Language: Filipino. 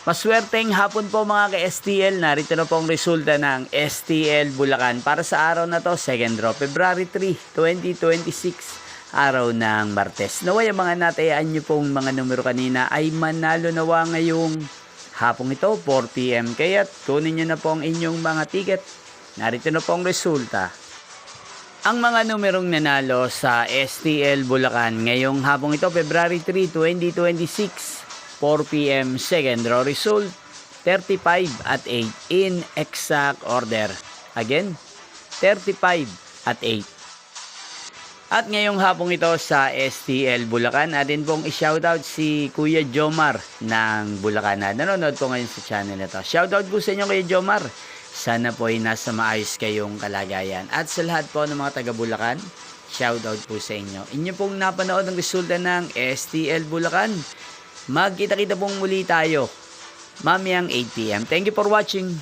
Maswerteng hapon po mga ka-STL. Narito na po ang resulta ng STL Bulacan para sa araw na to, second draw, February 3, 2026, araw ng Martes. Naway ang mga natayaan nyo pong mga numero kanina ay manalo nawa ngayong hapong ito, 4 PM. Kaya kunin nyo na po ang inyong mga ticket. Narito na po ang resulta. Ang mga numerong nanalo sa STL Bulacan ngayong hapong ito, February 3, 2026, 4 PM, second draw result, 35 at 8 in exact order. Again, 35 at 8. At ngayong hapong ito sa STL Bulacan, atin pong i-shoutout si Kuya Jomar ng Bulacan na nanonood po ngayon sa channel na to. Shoutout po sa inyo Kuya Jomar. Sana po ay nasa maayos kayong kalagayan. At sa lahat po ng mga taga Bulacan, shoutout po sa inyo. Inyo pong napanood ang resulta ng STL Bulacan. Magkita-kita pong muli tayo mamayang 8 PM. Thank you for watching.